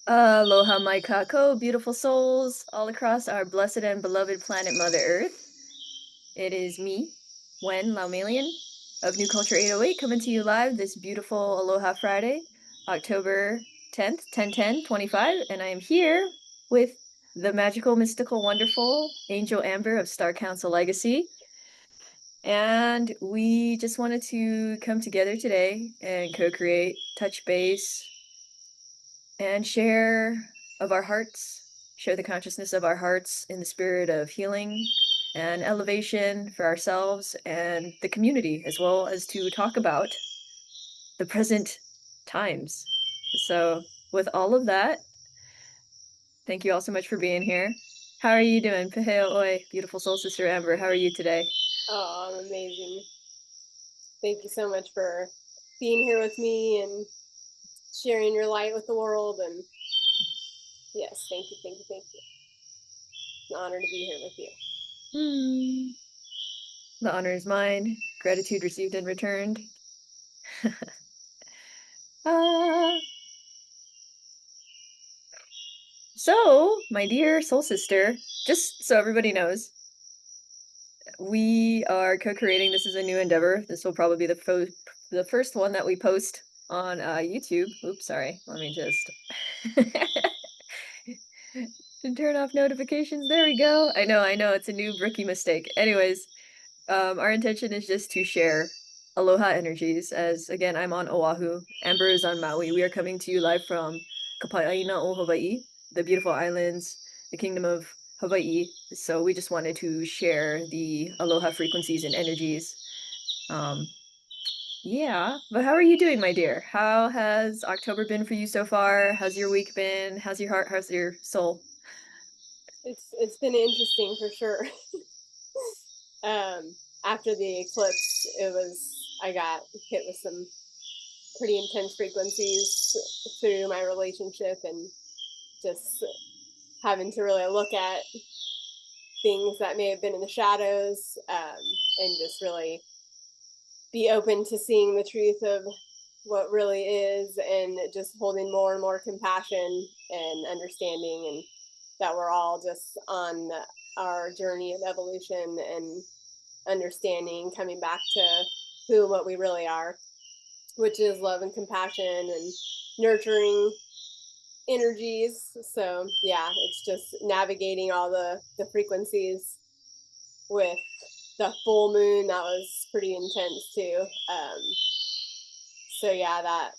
Aloha, my kako, beautiful souls all across our blessed and beloved planet Mother Earth. It is me, Wen Laumalian of New Culture 808, coming to you live this beautiful Aloha Friday, October 10th, 10/10/25, and I am here with the magical, mystical, wonderful Angel Amber of Star Council Legacy. And we just wanted to come together today and co-create, touch base, and share of our hearts, share the consciousness of our hearts in the spirit of healing and elevation for ourselves and the community, as well as to talk about the present times. So, with all of that, thank you all so much for being here. How are you doing? Peheo oi, beautiful soul sister Amber. How are you today? Oh, I'm amazing. Thank you so much for being here with me and sharing your light with the world. And yes, thank you, thank you, thank you. It's an honor to be here with you. The honor is mine. Gratitude received and returned. Ah. So, my dear soul sister, just so everybody knows, we are co-creating. This is a new endeavor. This will probably be the first one that we post on YouTube. Oops, sorry. Let me just turn off notifications. There we go. I know. It's a new rookie mistake. Anyways, our intention is just to share aloha energies. As again, I'm on Oahu. Amber is on Maui. We are coming to you live from Kapai'aina o Hawaii, the beautiful islands, the kingdom of Hawaii. So we just wanted to share the aloha frequencies and energies. Um, yeah, but how are you doing, my dear? How has October been for you so far? How's your week been? How's your heart? How's your soul? It's been interesting for sure. After the eclipse, I got hit with some pretty intense frequencies through my relationship and just having to really look at things that may have been in the shadows, and just really be open to seeing the truth of what really is and just holding more and more compassion and understanding, and that we're all just on our journey of evolution and understanding, coming back to who and what we really are, which is love and compassion and nurturing energies. So yeah, it's just navigating all the frequencies with the full moon. That was pretty intense too. So yeah, that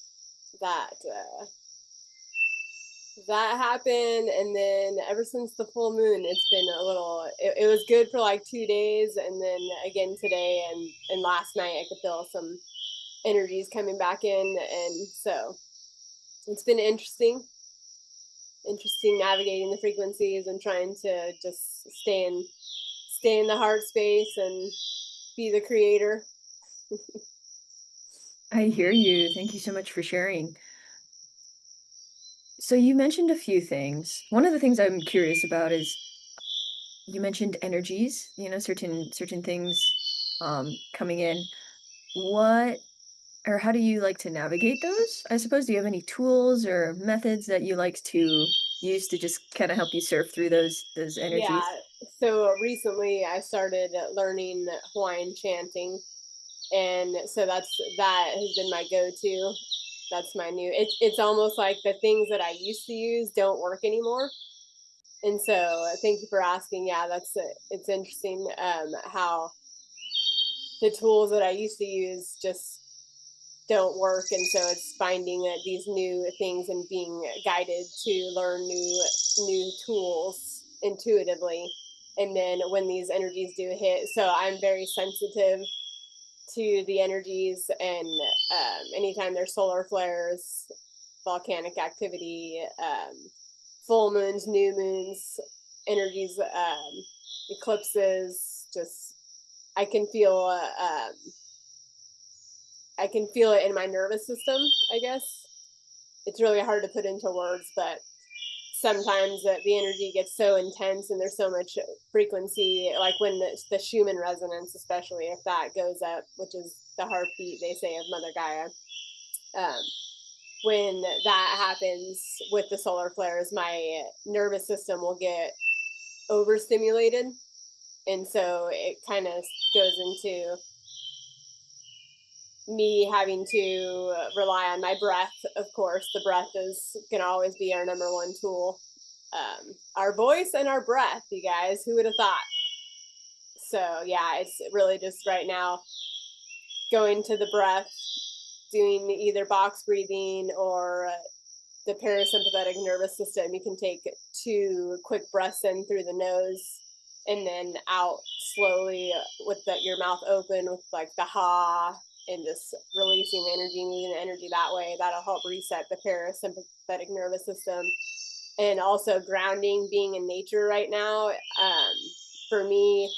that happened, and then ever since the full moon, it's been a little. It was good for like 2 days, and then again today and last night, I could feel some energies coming back in, and so it's been interesting navigating the frequencies and trying to just stay in the heart space and be the creator. I hear you. Thank you so much for sharing. So you mentioned a few things. One of the things I'm curious about is you mentioned energies, certain things coming in. What or how do you like to navigate those? I suppose, do you have any tools or methods that you like to use to just kind of help you surf through those Yeah. energies? So recently I started learning Hawaiian chanting, and so that has been my go-to. That's my new. It's almost like the things that I used to use don't work anymore. And so thank you for asking. Yeah, it's interesting, how the tools that I used to use just don't work, and so it's finding these new things and being guided to learn new tools intuitively. And then when these energies do hit, so I'm very sensitive to the energies, and anytime there's solar flares, volcanic activity, full moons, new moons, energies, eclipses, just I can feel I can feel it in my nervous system, I guess. It's really hard to put into words, but sometimes the energy gets so intense and there's so much frequency, like when the Schumann resonance, especially if that goes up, which is the heartbeat, they say, of Mother Gaia. Um, when that happens with the solar flares, my nervous system will get overstimulated. And so it kind of goes into me having to rely on my breath. Of course, the breath is going to always be our number one tool. Our voice and our breath, you guys, who would have thought? So, yeah, it's really just right now going to the breath, doing either box breathing or the parasympathetic nervous system. You can take 2 quick breaths in through the nose and then out slowly with your mouth open with like the ha, and just releasing the energy, moving the energy that way. That'll help reset the parasympathetic nervous system. And also grounding, being in nature right now. For me,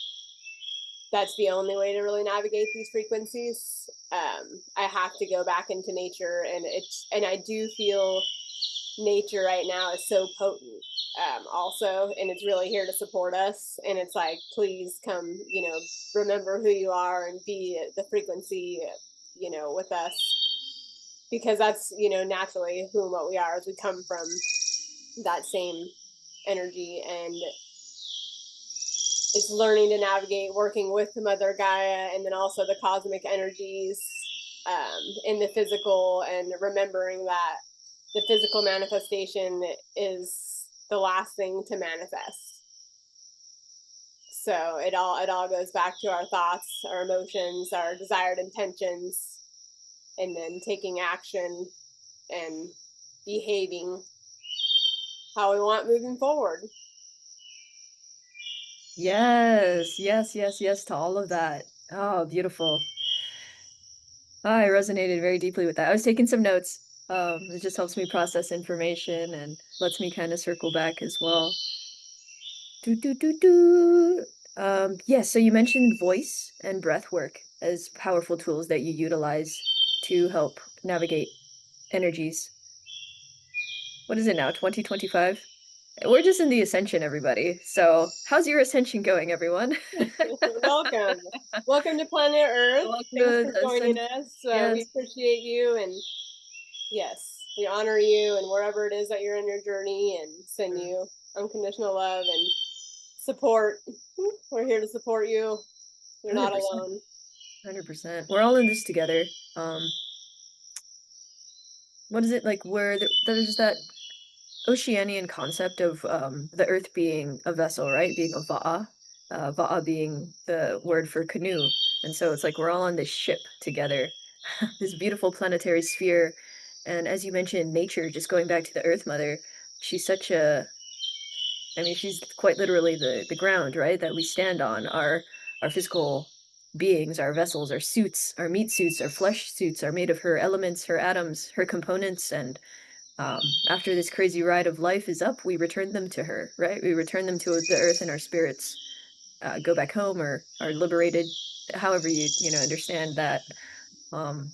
that's the only way to really navigate these frequencies. I have to go back into nature, and I do feel nature right now is so potent, also, and it's really here to support us. And it's like, please come, remember who you are and be the frequency, with us, because that's, naturally who and what we are, as we come from that same energy. And it's learning to navigate working with the Mother Gaia, and then also the cosmic energies, in the physical, and remembering that the physical manifestation is the last thing to manifest. So it all goes back to our thoughts, our emotions, our desired intentions, and then taking action and behaving how we want moving forward. Yes, yes, yes, yes to all of that. Oh, beautiful. I resonated very deeply with that. I was taking some notes. It just helps me process information and lets me kind of circle back as well. Do do do do. Yeah, so you mentioned voice and breath work as powerful tools that you utilize to help navigate energies. What is it now, 2025? We're just in the Ascension, everybody. So, how's your Ascension going, everyone? Welcome. Welcome to planet Earth. Welcome Thanks to for joining Ascension. us. We Yes, appreciate you, and yes, we honor you and wherever it is that you're in your journey, and send you unconditional love and support. We're here to support you. You're not 100%. alone. 100%. We're all in this together. What is it like where there's that Oceanian concept of the earth being a vessel, right? Being a va'a, va'a being the word for canoe. And so it's like we're all on this ship together, this beautiful planetary sphere. And as you mentioned, nature, just going back to the Earth Mother, she's such a, I mean, she's quite literally the ground, right? That we stand on. Our physical beings, our vessels, our suits, our meat suits, our flesh suits are made of her elements, her atoms, her components, and after this crazy ride of life is up, we return them to her, right? We return them to the earth, and our spirits go back home or are liberated, however you know understand that. Um,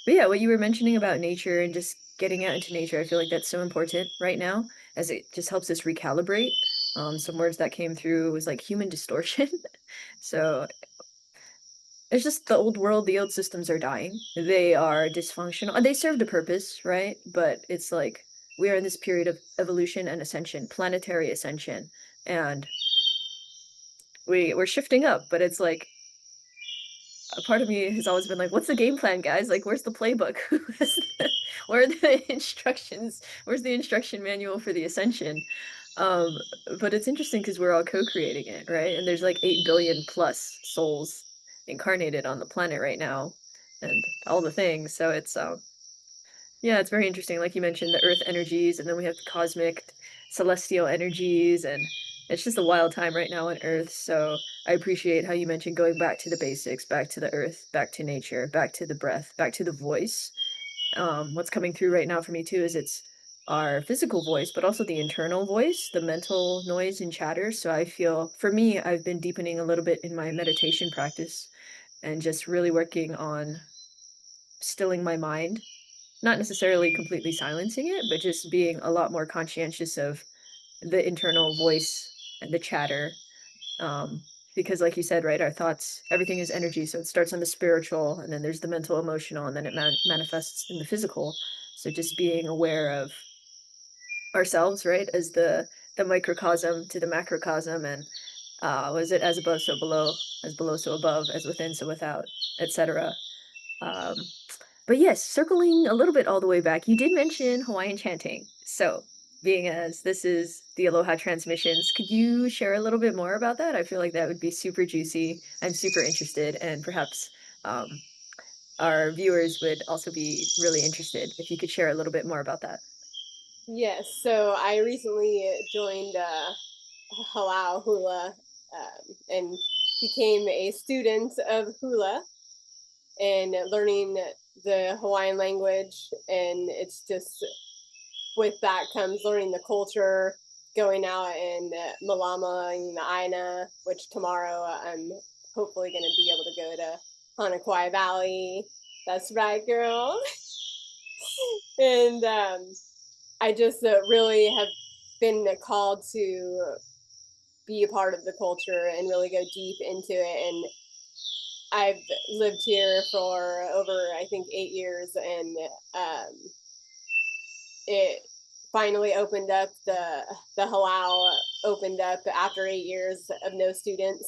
but yeah, what you were mentioning about nature and just getting out into nature, I feel like that's so important right now, as it just helps us recalibrate. Some words that came through was like human distortion. So it's just the old world, the old systems are dying. They are dysfunctional. And they served a purpose, right? But it's like we are in this period of evolution and ascension, planetary ascension. And we're shifting up, but it's like a part of me has always been like, what's the game plan, guys? Like, where's the playbook? Where are the instructions? Where's the instruction manual for the ascension? Um, but it's interesting because we're all co-creating it, right? And there's like 8 billion plus souls incarnated on the planet right now and all the things. So it's yeah, it's very interesting. Like you mentioned, the earth energies, and then we have the cosmic celestial energies, and it's just a wild time right now on Earth. So I appreciate how you mentioned going back to the basics, back to the earth, back to nature, back to the breath, back to the voice. What's coming through right now for me too is it's our physical voice, but also the internal voice, the mental noise and chatter. So I feel for me, I've been deepening a little bit in my meditation practice and just really working on stilling my mind, not necessarily completely silencing it, but just being a lot more conscientious of the internal voice and the chatter. Um, because, like you said, right, our thoughts, everything is energy. So it starts on the spiritual, and then there's the mental, emotional, and then it manifests in the physical. So just being aware of ourselves, right, as the microcosm to the macrocosm, and was it as above so below, as below so above, as within so without, etc. Um, but yes, circling a little bit all the way back, you did mention Hawaiian chanting. So, being as this is the Aloha transmissions, could you share a little bit more about that? I feel like that would be super juicy. I'm super interested, and perhaps um, our viewers would also be really interested if you could share a little bit more about that. Yes, so I recently joined Halau Hula and became a student of hula and learning the Hawaiian language. And it's just, with that comes learning the culture, going out and Malama and the Aina, which tomorrow I'm hopefully going to be able to go to Hanakwai Valley. That's right, girl. And I just really have been called to be a part of the culture and really go deep into it. And I've lived here for over, I think, 8 years, and um, it finally opened up. The halal opened up after 8 years of no students,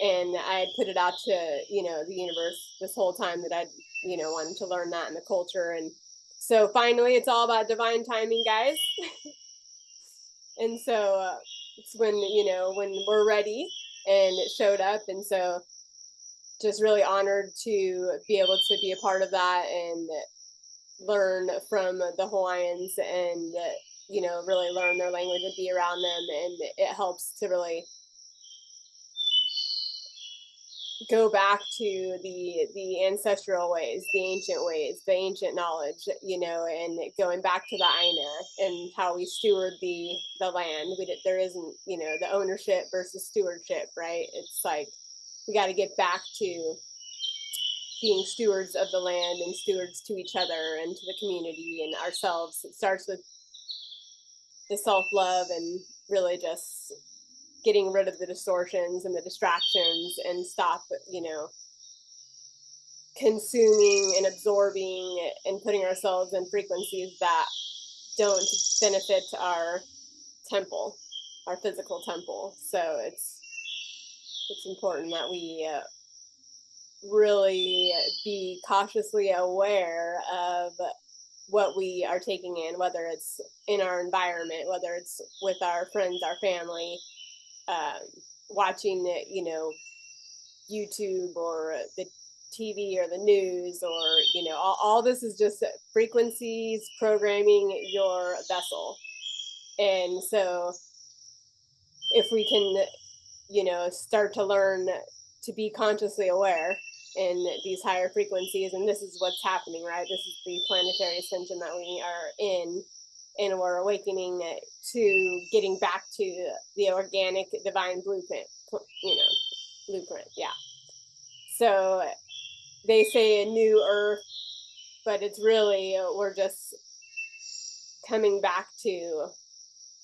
and I had put it out to the universe this whole time that I'd wanted to learn that in the culture. And so finally, it's all about divine timing, guys. And so it's when we're ready, and it showed up. And so just really honored to be able to be a part of that and learn from the Hawaiians, and really learn their language and be around them. And it helps to really go back to the ancestral ways, the ancient knowledge, and going back to the Aina and how we steward the land. There isn't, the ownership versus stewardship, right? It's like we got to get back to being stewards of the land and stewards to each other and to the community and ourselves. It starts with the self-love and really just getting rid of the distortions and the distractions, and stop, consuming and absorbing and putting ourselves in frequencies that don't benefit our temple, our physical temple. So it's important that we really be cautiously aware of what we are taking in, whether it's in our environment, whether it's with our friends, our family, um, watching, YouTube or the TV or the news, or all this is just frequencies programming your vessel. And so if we can start to learn to be consciously aware in these higher frequencies, and this is what's happening, right? This is the planetary ascension that we are in, and we're awakening to getting back to the organic divine blueprint, yeah. So they say a new earth, but it's really, we're just coming back to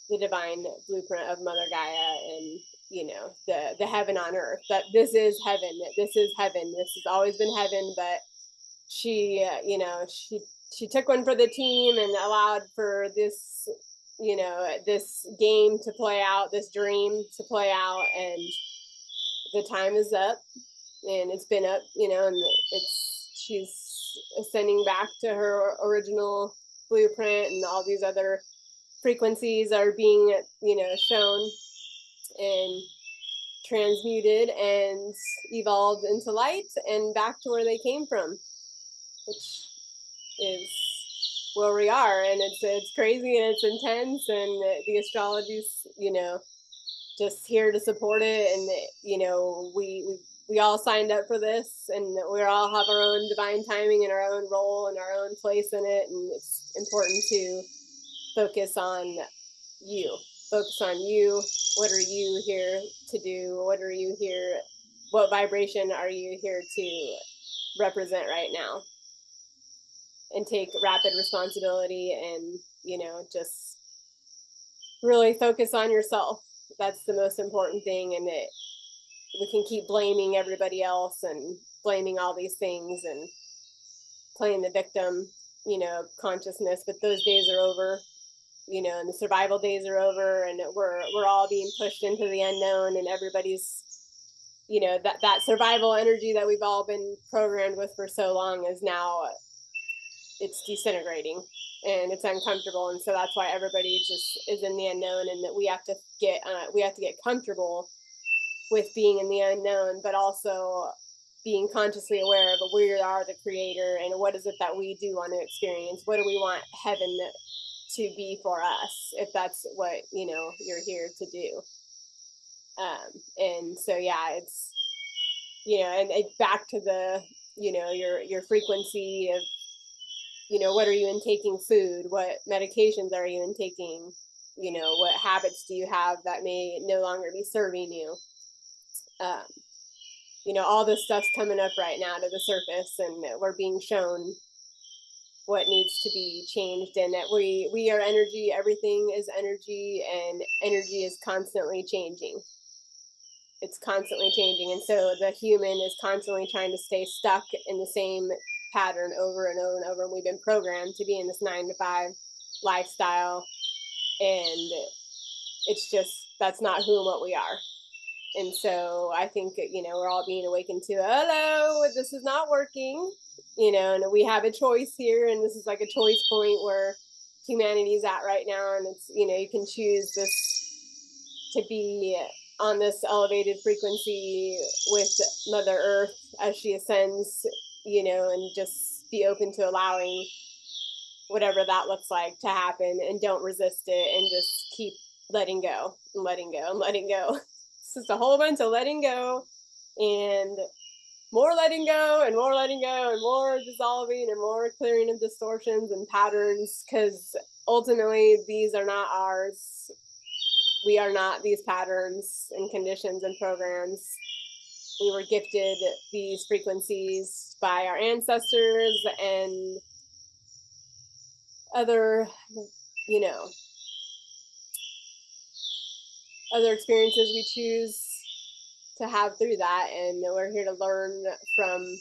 the divine blueprint of Mother Gaia, and the heaven on earth. That this is heaven. This is heaven. This has always been heaven, but she, she took one for the team and allowed for this, this game to play out, this dream to play out, and the time is up, and it's been up, and she's ascending back to her original blueprint, and all these other frequencies are being, shown and transmuted and evolved into light and back to where they came from, which is where we are. And it's crazy and it's intense, and the astrology's, just here to support it. And we all signed up for this, and we all have our own divine timing and our own role and our own place in it. And it's important to focus on you. Focus on you. What are you here to do? What are you here? What vibration are you here to represent right now? And take rapid responsibility, and just really focus on yourself. That's the most important thing. And we can keep blaming everybody else and blaming all these things and playing the victim. consciousness, but those days are over, and the survival days are over, and we're all being pushed into the unknown, and everybody's, that survival energy that we've all been programmed with for so long is now, it's disintegrating, and it's uncomfortable, and so that's why everybody just is in the unknown, and that we have to get comfortable with being in the unknown, but also being consciously aware of we are the creator, and what is it that we do want to experience, what do we want heaven to be for us, if that's what you're here to do. And so yeah, it's and back to the your frequency of what are you intaking food, what medications are you intaking, what habits do you have that may no longer be serving you. um, all this stuff's coming up right now to the surface, and we're being shown what needs to be changed, and that we are energy, everything is energy, and energy is constantly changing. It's constantly changing, and so the human is constantly trying to stay stuck in the same pattern over and over and over, and we've been programmed to be in this 9 to 5 lifestyle, and it's just, that's not who and what we are. And so I think we're all being awakened to, hello, this is not working, and we have a choice here, and this is like a choice point where humanity's at right now, and it's you can choose this to be on this elevated frequency with Mother Earth as she ascends, and just be open to allowing whatever that looks like to happen, and don't resist it, and just keep letting go and letting go and letting go. It's just a whole bunch of letting go, and more letting go, and more letting go, and more dissolving, and more clearing of distortions and patterns, because ultimately these are not ours. We are not these patterns and conditions and programs. We were gifted these frequencies by our ancestors and other, other experiences we choose to have through that, and we're here to learn from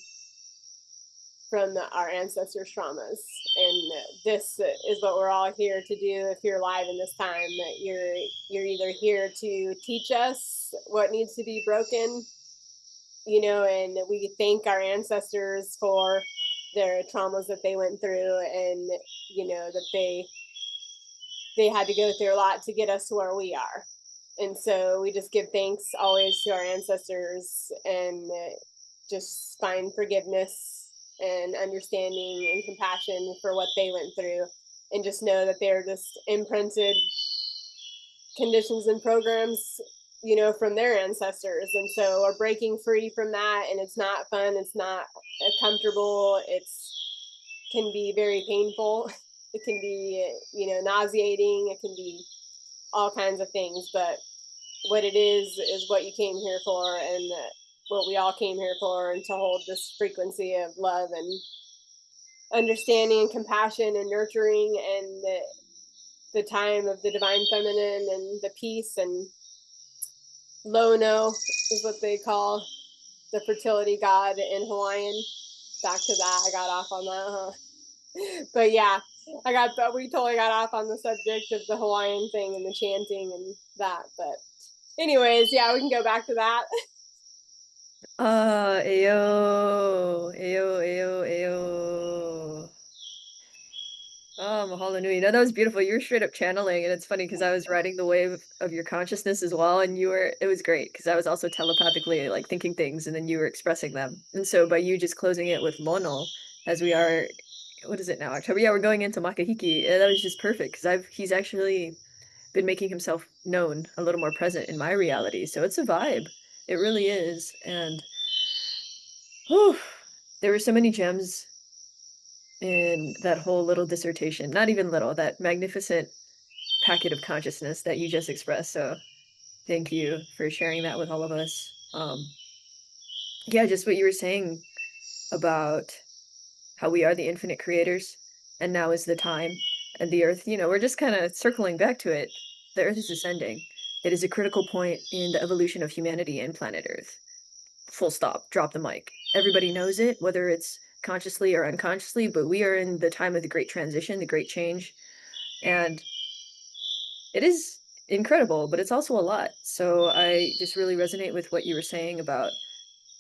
our ancestors' traumas. And this is what we're all here to do. If you're alive in this time, you're either here to teach us what needs to be broken, and we thank our ancestors for their traumas that they went through, and that they had to go through a lot to get us to where we are. And so we just give thanks always to our ancestors, and just find forgiveness and understanding and compassion for what they went through, and just know that they're just imprinted conditions and programs, from their ancestors. And so we're breaking free from that, and it's not fun, it's not comfortable, it's can be very painful, it can be nauseating, it can be all kinds of things, but what it is what you came here for, and what we all came here for, and to hold this frequency of love and understanding and compassion and nurturing, and the time of the divine feminine, and the peace, and Lono is what they call the fertility god in Hawaiian. Back to that, I got off on that, huh? But yeah, we totally got off on the subject of the Hawaiian thing and the chanting and that. But anyways, yeah, we can go back to that. Ayo, ayo, ayo, ayo. Oh, mahalo nui. No, that was beautiful. You were straight up channeling, and it's funny because I was riding the wave of your consciousness as well, and it was great because I was also telepathically like thinking things, and then you were expressing them. And so by you just closing it with Lono, as we are, what is it now, October? Yeah, we're going into Makahiki. That was just perfect because he's actually been making himself known a little more present in my reality. So it's a vibe. It really is. And whew, there were so many gems in that whole little dissertation. Not even little, that magnificent packet of consciousness that you just expressed. So thank you for sharing that with all of us. Yeah, just what you were saying about how we are the infinite creators, and now is the time. And the earth, we're just kind of circling back to it. The earth is ascending. It is a critical point in the evolution of humanity and planet Earth. Full stop. Drop the mic. Everybody knows it, whether it's consciously or unconsciously, but we are in the time of the great transition, the great change, and it is incredible, but it's also a lot. So I just really resonate with what you were saying about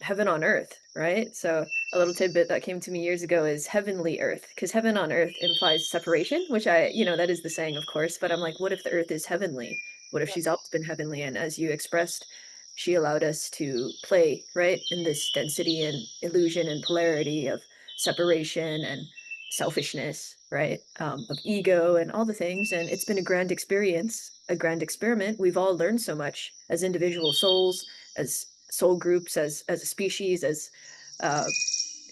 heaven on earth, right? So a little tidbit that came to me years ago is heavenly earth, because heaven on earth implies separation, which that is the saying, of course, but I'm like, what if the earth is heavenly? What if Yep. she's always been heavenly? And as you expressed, she allowed us to play, right, in this density and illusion and polarity of separation and selfishness, right, of ego and all the things. And it's been a grand experience, a grand experiment. We've all learned so much as individual souls, as soul groups, as a species, as uh,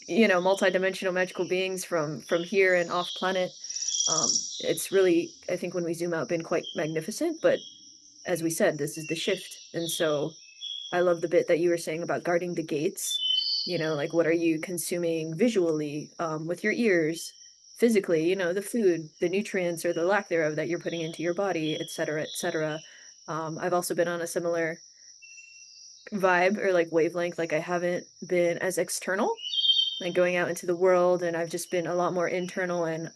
multidimensional magical beings from here and off planet. It's really, I think, when we zoom out, been quite magnificent. But as we said, this is the shift, and so I love the bit that you were saying about guarding the gates. Like what are you consuming visually, with your ears, physically, the food, the nutrients or the lack thereof that you're putting into your body, et cetera, et cetera. I've also been on a similar vibe or like wavelength. Like I haven't been as external, like going out into the world, and I've just been a lot more internal and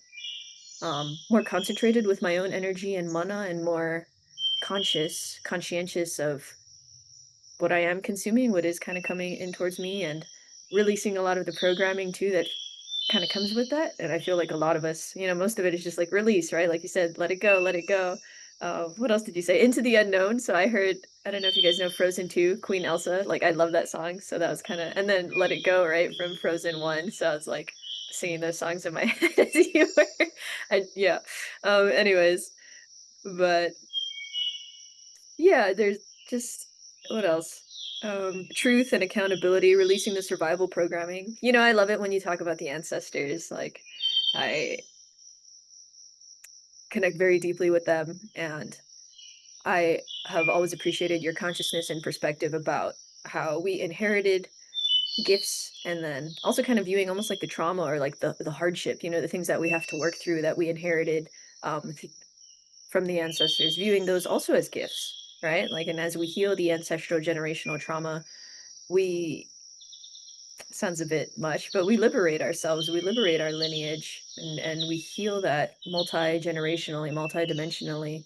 more concentrated with my own energy and mana, and more conscientious of what I am consuming, what is kind of coming in towards me, and releasing a lot of the programming too that kind of comes with that. And I feel like a lot of us, most of it is just like release, right? Like you said, let it go, let it go. What else did you say? Into the unknown. So I heard, I don't know if you guys know Frozen 2, Queen Elsa. Like I love that song. So that was kind of, and then Let It Go, right? From Frozen 1. So I was like singing those songs in my head as you were. Yeah. Anyways, but yeah, there's just what else? Truth and accountability, releasing the survival programming. I love it when you talk about the ancestors. Like, I connect very deeply with them, and I have always appreciated your consciousness and perspective about how we inherited gifts, and then also kind of viewing almost like the trauma or like the hardship, the things that we have to work through that we inherited, from the ancestors, viewing those also as gifts, right? Like, and as we heal the ancestral generational trauma, we, sounds a bit much, but we liberate ourselves, we liberate our lineage, and we heal that multi-generationally, multi-dimensionally,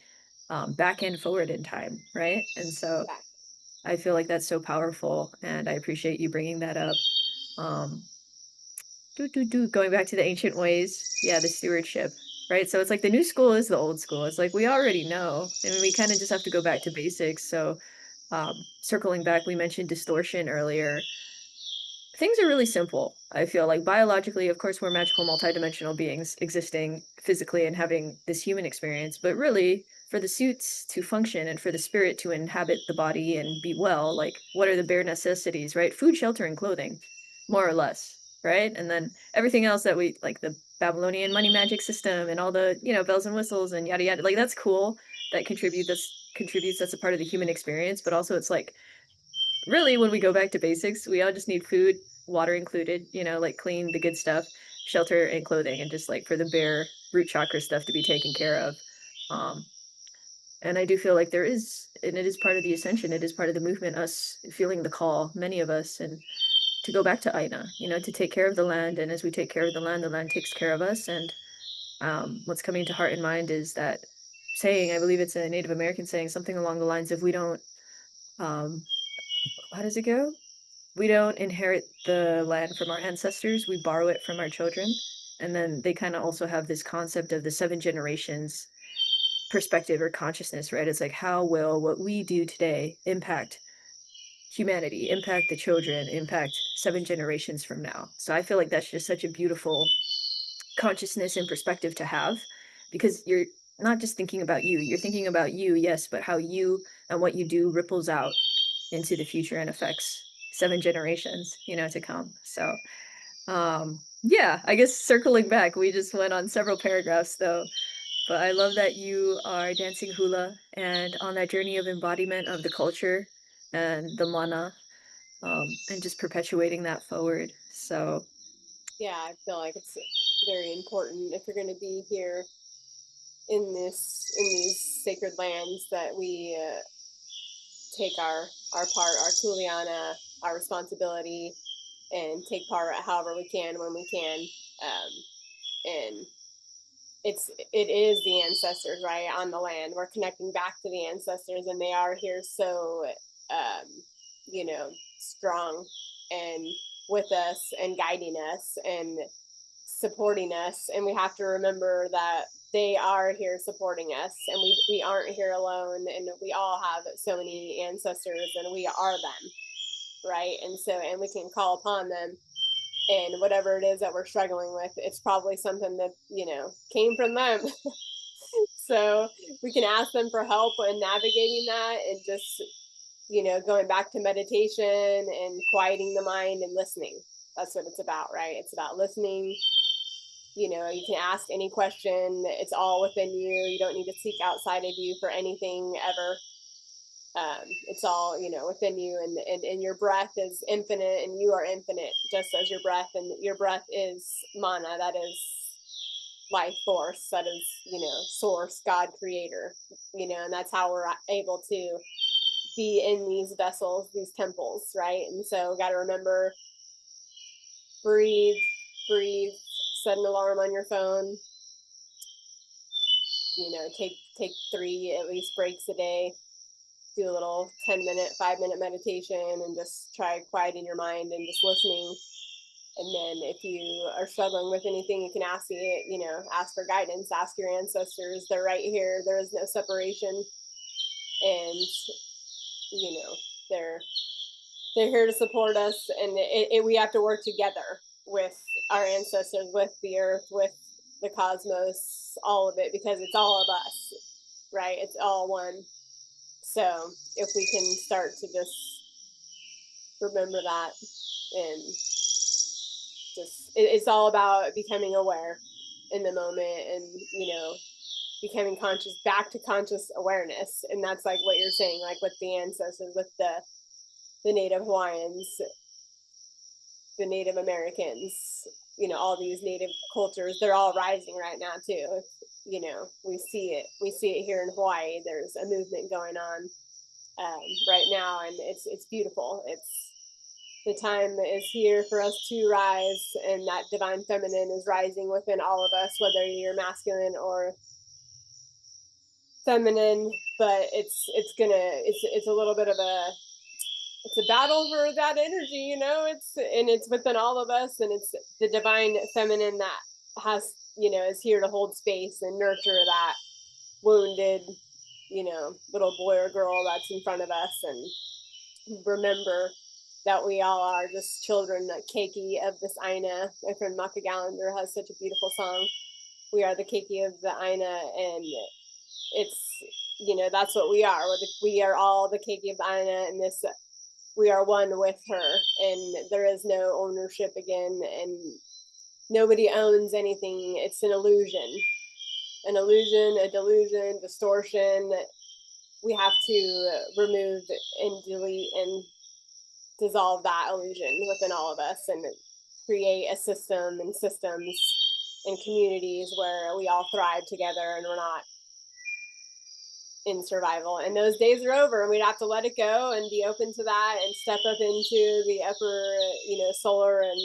back and forward in time, right? And so Yeah. I feel like that's so powerful, and I appreciate you bringing that up. Um, going back to the ancient ways, yeah, the stewardship, right? So it's like the new school is the old school. It's like we already know, and we kind of just have to go back to basics. So, circling back, we mentioned distortion earlier. Things are really simple. I feel like biologically, of course, we're magical multidimensional beings existing physically and having this human experience, but really, for the suits to function and for the spirit to inhabit the body and be well, like what are the bare necessities, right? Food, shelter, and clothing, more or less, right? And then everything else that we like, the Babylonian money magic system and all the, bells and whistles and yada yada. Like that's cool. That contributes, that's a part of the human experience, but also it's like really, when we go back to basics, we all just need food, water included, like clean, the good stuff, shelter and clothing, and just like for the bare root chakra stuff to be taken care of. Um, and I do feel like there is, and it is part of the ascension, it is part of the movement, us feeling the call, many of us, and to go back to Aina, to take care of the land. And as we take care of the land takes care of us. And what's coming to heart and mind is that saying, I believe it's a Native American saying, something along the lines of, we don't, um, how does it go? We don't inherit the land from our ancestors, we borrow it from our children. And then they kind of also have this concept of the seven generations perspective or consciousness, right? It's like, how will what we do today impact humanity, impact the children, impact seven generations from now? So I feel like that's just such a beautiful consciousness and perspective to have, because you're not just thinking about you, you're thinking about you, yes, but how you and what you do ripples out into the future and affects seven generations, to come. So, yeah, I guess circling back, we just went on several paragraphs though, but I love that you are dancing hula and on that journey of embodiment of the culture and the mana, and just perpetuating that forward. So, Yeah, I feel like it's very important if you're going to be here in these sacred lands that we take our part, our kuleana, our responsibility, and take part however we can when we can. And it is the ancestors, right, on the land. We're connecting back to the ancestors, and they are here so um, strong and with us and guiding us and supporting us. And we have to remember that they are here supporting us, and we aren't here alone, and we all have so many ancestors, and we are them, right? And we can call upon them, and whatever it is that we're struggling with, it's probably something that came from them. So we can ask them for help in navigating that, and just going back to meditation and quieting the mind and listening. That's what it's about, right? It's about listening. You can ask any question. It's all within you. You don't need to seek outside of you for anything ever. It's all within you, and your breath is infinite, and you are infinite, just as your breath. And your breath is mana, that is life force, that is source, God, creator. And that's how we're able to be in these vessels, these temples, right? And so got to remember, breathe, breathe. Set an alarm on your phone. Take 3 at least breaks a day. Do a little 10-minute, 5-minute meditation, and just try quieting your mind and just listening. And then if you are struggling with anything, you can ask ask for guidance, ask your ancestors. They're right here. There is no separation. And, they're here to support us. And we have to work together with our ancestors, with the earth, with the cosmos, all of it, because it's all of us, right? It's all one. So if we can start to just remember that, and just it's all about becoming aware in the moment, and becoming conscious, back to conscious awareness. And that's like what you're saying, like with the ancestors, with the Native Hawaiians, the Native Americans, all these native cultures, they're all rising right now too. We see it here in Hawaii. There's a movement going on right now, and it's beautiful. It's the time is here for us to rise, and that divine feminine is rising within all of us, whether you're masculine or feminine. But it's a little bit of it's a battle for that energy. It's within all of us, and it's the divine feminine that has is here to hold space and nurture that wounded little boy or girl that's in front of us. And remember that we all are just children, keiki of this Aina. My friend Maka Gallagher has such a beautiful song. We are the keiki of the Aina, and it's that's what we are. We are all the keiki of the Aina, and this we are one with her, and there is no ownership again, and nobody owns anything. It's an illusion, a delusion, distortion. We have to remove and delete and dissolve that illusion within all of us, and create a system and systems and communities where we all thrive together, and we're not in survival. And those days are over, and we'd have to let it go and be open to that, and step up into the upper solar. And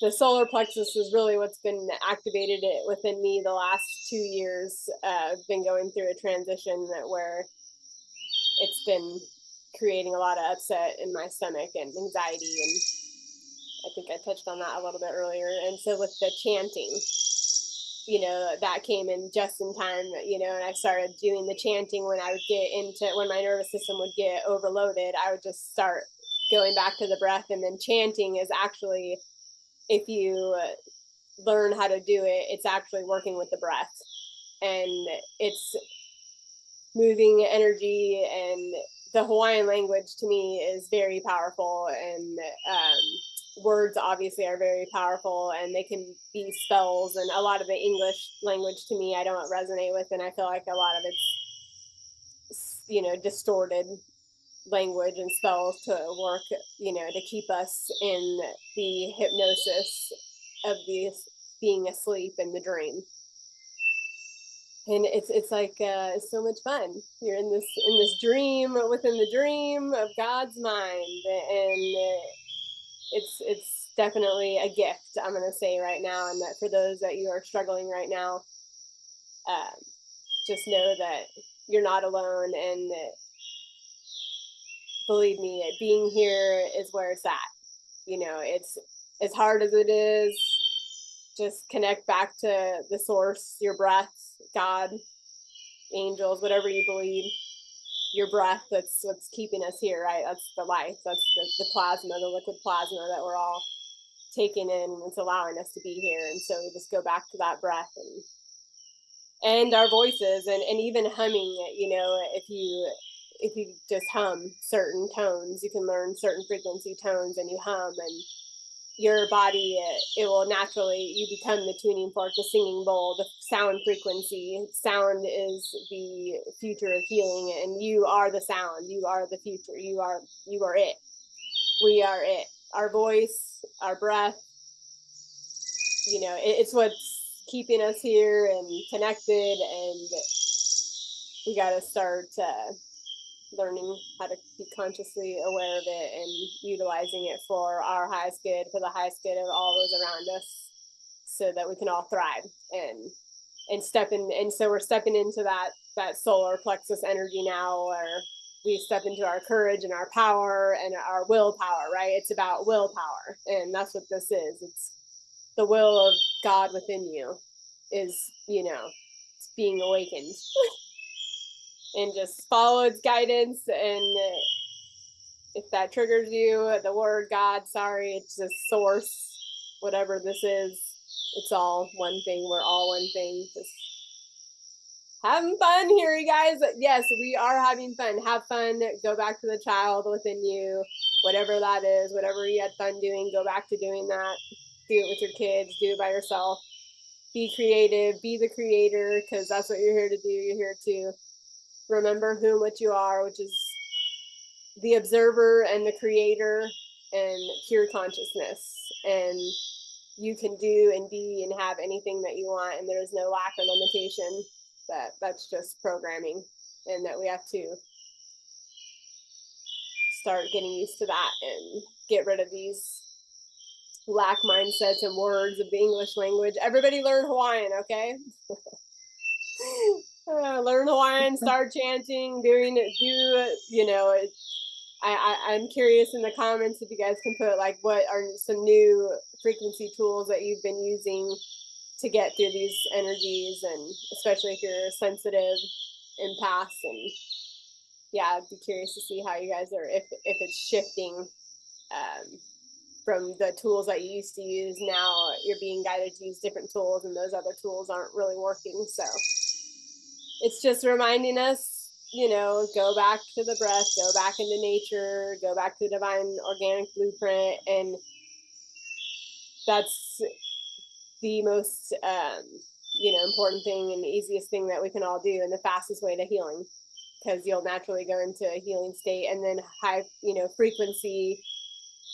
the solar plexus is really what's been activated within me the last 2 years. I've been going through a transition where it's been creating a lot of upset in my stomach and anxiety, and I think I touched on that a little bit earlier. And so with the chanting, that came in just in time, and I started doing the chanting when when my nervous system would get overloaded. I would just start going back to the breath. And then chanting is actually, if you learn how to do it, it's actually working with the breath, and it's moving energy. And the Hawaiian language to me is very powerful, and words obviously are very powerful, and they can be spells. And a lot of the English language to me I don't resonate with, and I feel like a lot of it's distorted language and spells to work to keep us in the hypnosis of the being asleep in the dream. And it's like it's so much fun. You're in this dream within the dream of God's mind, and it's definitely a gift, I'm going to say right now. And that for those that you are struggling right now, just know that you're not alone. And believe me, being here is where it's at. It's as hard as it is, just connect back to the source, your breath, God, angels, whatever you believe, your breath. That's what's keeping us here, right? That's the life. That's the plasma, the liquid plasma that we're all taking in. It's allowing us to be here. And so we just go back to that breath and our voices, and even humming. If you just hum certain tones, you can learn certain frequency tones, and you hum, and your body, it will naturally, you become the tuning fork, the singing bowl, the sound frequency. Sound is the future of healing, and you are the sound. You are the future. You are it. We are it. Our voice, our breath, it's what's keeping us here and connected. And we got to start learning how to be consciously aware of it and utilizing it for our highest good, for the highest good of all those around us, so that we can all thrive and step in. And so we're stepping into that solar plexus energy now, where we step into our courage and our power and our willpower, right? It's about willpower, and that's what this is. It's the will of God within you is, it's being awakened. And just follow its guidance. And if that triggers you, the word God, sorry, it's just source, whatever this is, it's all one thing. We're all one thing. Just having fun here, you guys. Yes, we are having fun. Have fun. Go back to the child within you, whatever that is, whatever you had fun doing, go back to doing that. Do it with your kids, do it by yourself. Be creative, be the creator, because that's what you're here to do. You're here to remember who, what you are, which is the observer and the creator and pure consciousness. And you can do and be and have anything that you want, and there is no lack or limitation. That's just programming, and that we have to start getting used to that and get rid of these lack mindsets and words of the English language. Everybody learn Hawaiian, okay? Learn Hawaiian, start chanting, doing it. I'm curious in the comments if you guys can put like what are some new frequency tools that you've been using to get through these energies, and especially if you're sensitive, empaths. And yeah, I'd be curious to see how you guys are, if it's shifting from the tools that you used to use. Now you're being guided to use different tools, and those other tools aren't really working. So it's just reminding us, go back to the breath, go back into nature, go back to the divine organic blueprint. And that's the most, important thing and the easiest thing that we can all do, and the fastest way to healing, because you'll naturally go into a healing state. And then high, frequency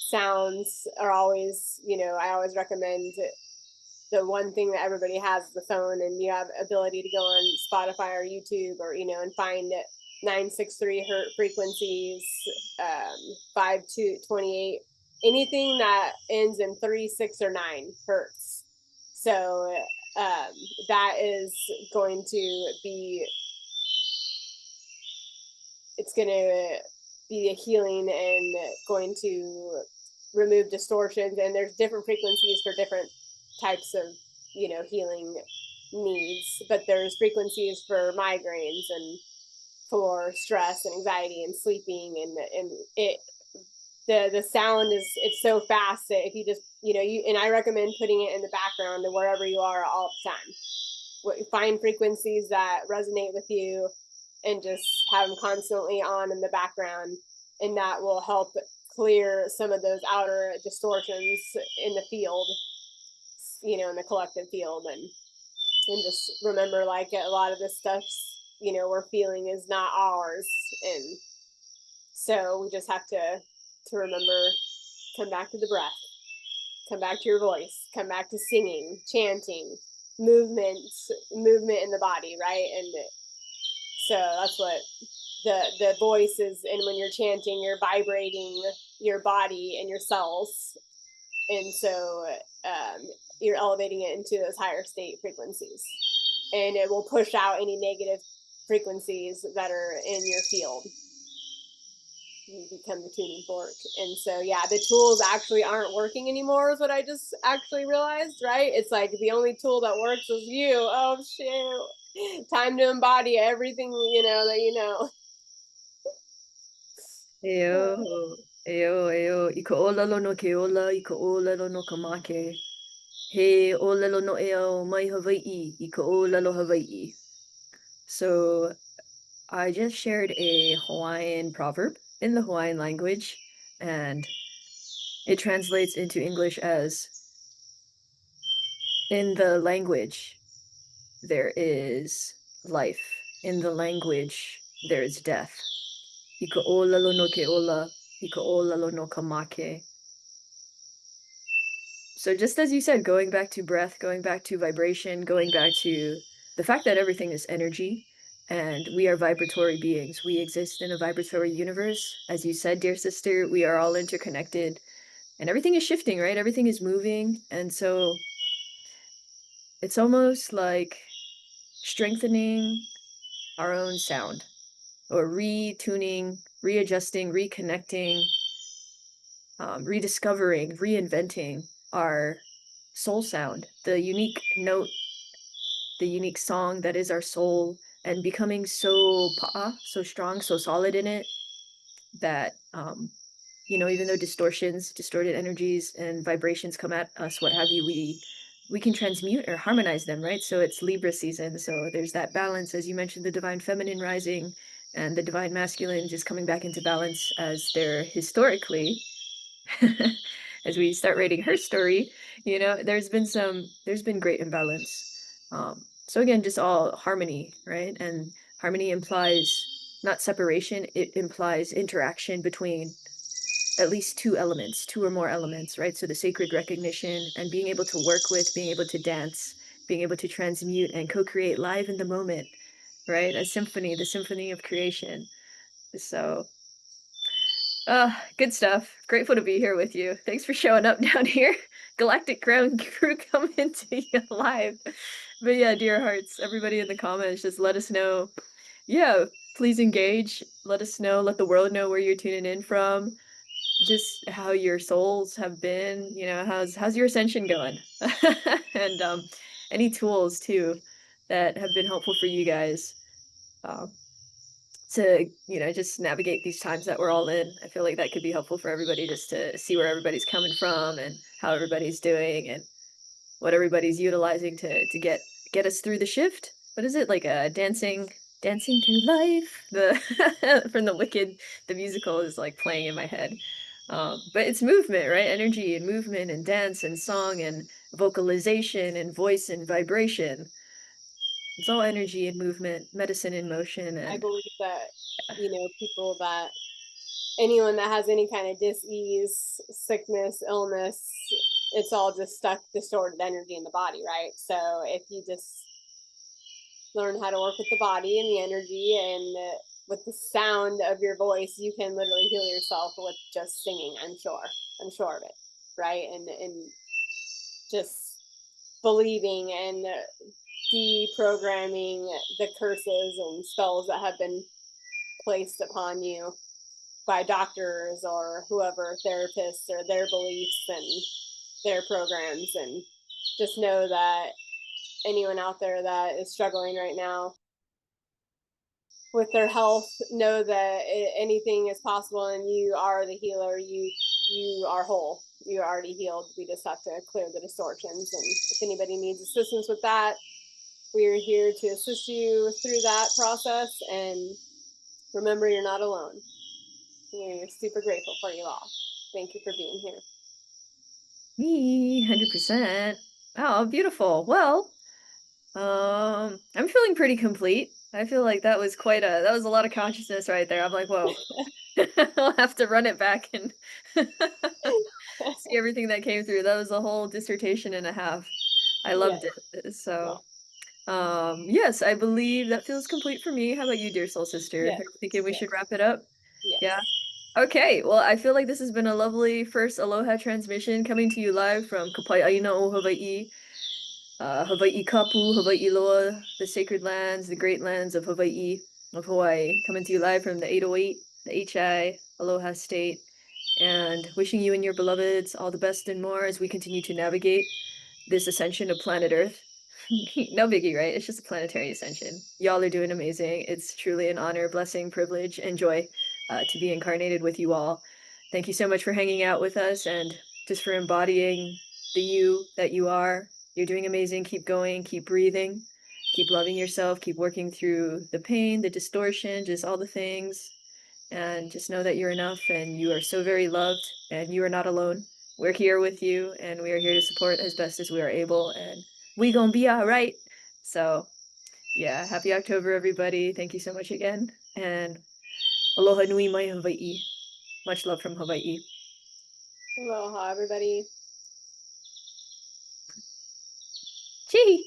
sounds are always, I always recommend the one thing that everybody has is the phone, and you have ability to go on Spotify or YouTube, or and find 963 hertz frequencies, 5 to 28, anything that ends in 3, 6, or 9 hertz. So that is going to be, it's going to be a healing and going to remove distortions. And there's different frequencies for different types of healing needs, but there's frequencies for migraines and for stress and anxiety and sleeping, and the sound is, it's so fast that if you just and I recommend putting it in the background to wherever you are all the time. Find frequencies that resonate with you and just have them constantly on in the background, and that will help clear some of those outer distortions in the field, in the collective field. And just remember, like, a lot of this stuff we're feeling is not ours. And so we just have to remember, come back to the breath, come back to your voice, come back to singing, chanting, movement in the body, right? And so that's what the voice is. And when you're chanting, you're vibrating your body and your cells And so you're elevating it into those higher state frequencies, and it will push out any negative frequencies that are in your field. You become the tuning fork. And so yeah, the tools actually aren't working anymore is what I just actually realized, right? It's like the only tool that works is you. Oh shoot, time to embody everything that you know. Eo, eo, i ka olelo no ke ola, i ka olelo no ka make. He olelo no eo mai Hawaii, i ka olelo Hawaii. So I just shared a Hawaiian proverb in the Hawaiian language, and it translates into English as, in the language, there is life. In the language, there is death. Ika olelo no ke ola, ika olelo no ka make. So just as you said, going back to breath, going back to vibration, going back to the fact that everything is energy and we are vibratory beings. We exist in a vibratory universe. As you said, dear sister, we are all interconnected and everything is shifting, right? Everything is moving. And so it's almost like strengthening our own sound or retuning, readjusting, reconnecting, rediscovering, reinventing our soul sound, the unique note, the unique song that is our soul, and becoming so pa'a, so strong, so solid in it that even though distorted energies and vibrations come at us, what have you, we can transmute or harmonize them, right? So it's Libra season, so there's that balance, as you mentioned, the divine feminine rising and the divine masculine just coming back into balance as they're historically as we start reading her story, there's been great imbalance. So again, just all harmony, right? And harmony implies not separation, it implies interaction between at least two or more elements, right? So the sacred recognition and being able to work with, being able to dance, being able to transmute and co-create live in the moment, right? A symphony, the symphony of creation. So good stuff. Grateful to be here with you. Thanks for showing up down here. Galactic Ground Crew coming to you live. But yeah, dear hearts, everybody in the comments, just let us know. Yeah, please engage. Let us know. Let the world know where you're tuning in from. Just how your souls have been. How's your ascension going? And any tools too that have been helpful for you guys. To just navigate these times that we're all in. I feel like that could be helpful for everybody just to see where everybody's coming from and how everybody's doing and what everybody's utilizing to get us through the shift. What is it, like a dancing through life? The from the Wicked, the musical is like playing in my head. But it's movement, right? Energy and movement and dance and song and vocalization and voice and vibration. It's all energy and movement, medicine in motion, I and believe that people that anyone that has any kind of dis-ease, sickness, illness, it's all just stuck distorted energy in the body, right? So if you just learn how to work with the body and the energy and with the sound of your voice, you can literally heal yourself with just singing. I'm sure of it, right? And just believing and deprogramming the curses and spells that have been placed upon you by doctors or whoever, therapists, or their beliefs and their programs. And just know that anyone out there that is struggling right now with their health, know that anything is possible, and you are the healer. You are whole. You're already healed. We just have to clear the distortions. And if anybody needs assistance with that, we are here to assist you through that process. And remember, you're not alone. We're super grateful for you all. Thank you for being here. Me, 100%. Oh, beautiful. Well, I'm feeling pretty complete. I feel like that was a lot of consciousness right there. I'm like, whoa. I'll have to run it back and see everything that came through. That was a whole dissertation and a half. I loved Yes. it. So, Yes. yes, I believe that feels complete for me. How about you, dear soul sister? Yes. Are you thinking we Yes. should wrap it up? Yeah. Yes. Okay, well, I feel like this has been a lovely first Aloha transmission coming to you live from Kapai'aina o Hawaii, Hawaii Kapu, Hawaii Loa, the sacred lands, the great lands of Hawaii, of Hawaii, coming to you live from the 808, the HI, Aloha State, and wishing you and your beloveds all the best and more as we continue to navigate this ascension of planet Earth. No biggie, right? It's just a planetary ascension. Y'all are doing amazing. It's truly an honor, blessing, privilege, and joy to be incarnated with you all. Thank you so much for hanging out with us and just for embodying the you that you are. You're doing amazing. Keep going, keep breathing, keep loving yourself, keep working through the pain, the distortion, just all the things. And just know that you're enough and you are so very loved and you are not alone. We're here with you and we are here to support as best as we are able. And we gonna be all right. So yeah, happy October, everybody. Thank you so much again. And aloha nui mai Hawaii. Much love from Hawaii. Aloha, everybody. Chee!